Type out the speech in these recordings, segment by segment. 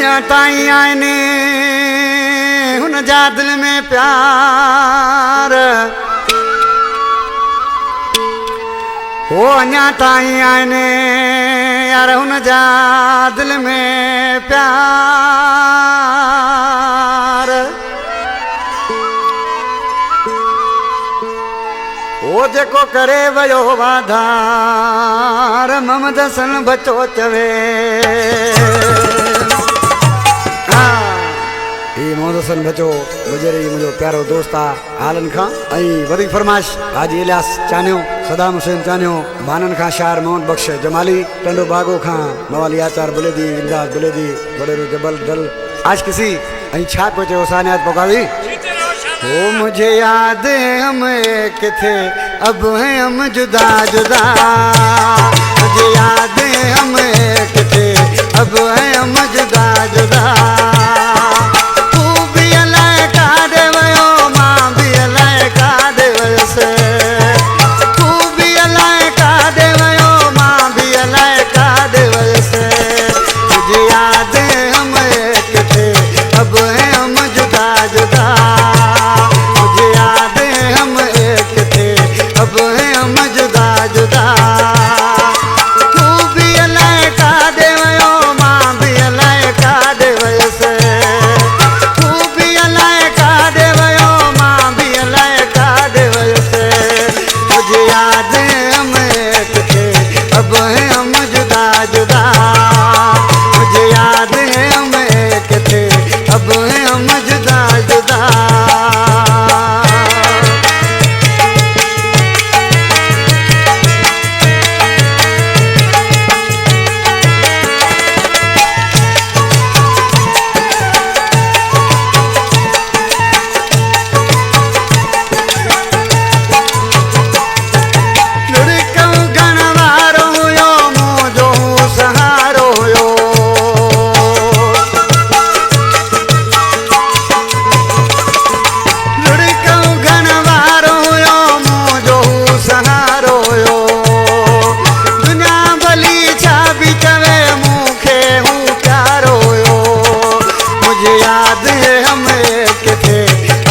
अञा ताईं आहिनि हुन जा दिल में प्यार हो अञा ताईं आहिनि यार हुन जा दिल में प्यार वो जेको करे वियो वाधार मोहम्मद हसन बचो चवे मोहम्मद हसन बचो गुजरे मुझो प्यारो दोस्त आलन खां वरी फरमाइश हाजी इलियास चानियो सदाम हुसैन चानियो बानन खां शार मोहम्मद बख्श जमाली टंडो बागो खां मवाली आचार बुलेदी इमदाद बुलेदी बड़ेरो जबल दल आज किसी छा को चयो सानियात पकावी वो मुझे याद हम एक थे अब हैं हम जुदा जुदा मुझे याद हम एक थे अब हैं हम जुदा जुदा तू भी अलाए का देवयो मां भी अलाए का देवसे तू भी अलाए का देवयो मां भी अलाए का देवसे मुझे याद हम एक थे अब हैं हम जुदा जुदा अब हैं हम जुदा जुदा तू भी अलाए का देवयो मां भी अलाए का देवसे तू भी अलाए का देवयो मां भी अलाए का देवसे मुझे याद हम एक थे अब हैं हम जुदा जुदा मुझे याद हम एक थे अब हैं हम जुदा जुदा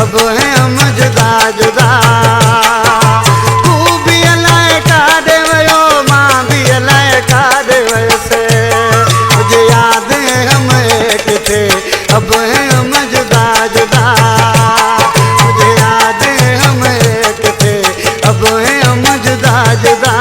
अब हैं हम जुदा जुदा तू भी अलाए का देवयो मां भी अलाए का देवसे मुझे याद हम एक थे अब हैं हम जुदा जुदा मुझे याद हम एक थे अब हैं हम जुदा जुदा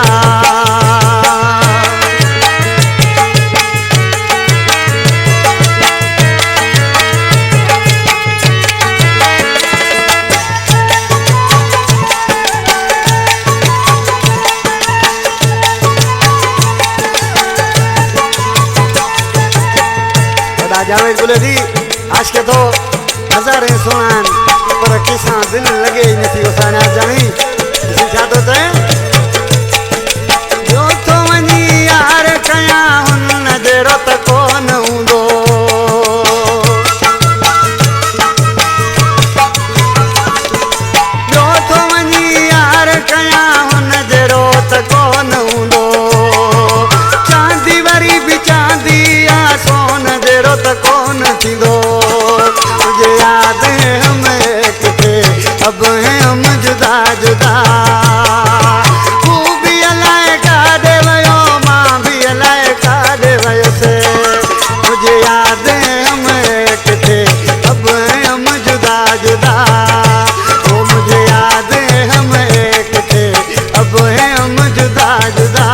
जावेद बुलेदी आज के तो हजारे सुनान पर किसा दिल लगे नहीं उसाना जानी इसी छातो ते जो तो वनी यार कया हुन नजरो त कोन हुंदो जो तो वनी यार कया हुन नजरो त कोन हुंदो चांदी वरी भी चांदी आ सोन जरो त कोन थींदो मुझे याद हम एक थे अब हैं हम जुदा जुदा तू भी अलाए का देवयो मां भी अलाए का देवसे मुझे याद हम एक थे अब हैं हम जुदा जुदा वो मुझे याद हम एक थे अब हैं हम जुदा जुदा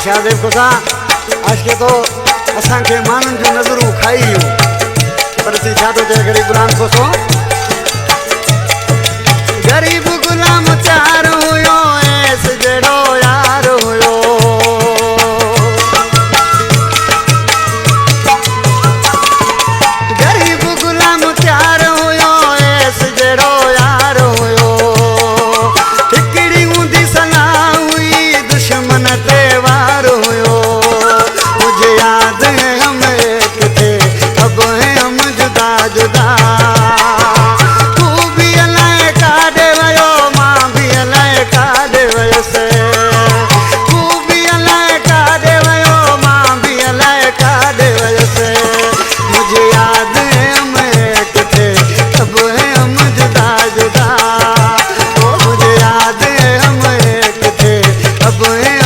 शाहदेव कोसा आज के तो असां के मानन जो नजरूं खाई पर सी छातो जे गरीब गुलाम कोसो गरीब गुलाम चार हुयो ऐस जड़ो यार हुयो गरीब गुलाम चार हुयो ऐस जड़ो यार हुयो हिकड़ी ऊंधी सलाह हुई दुश्मन ते वार हुयो गोए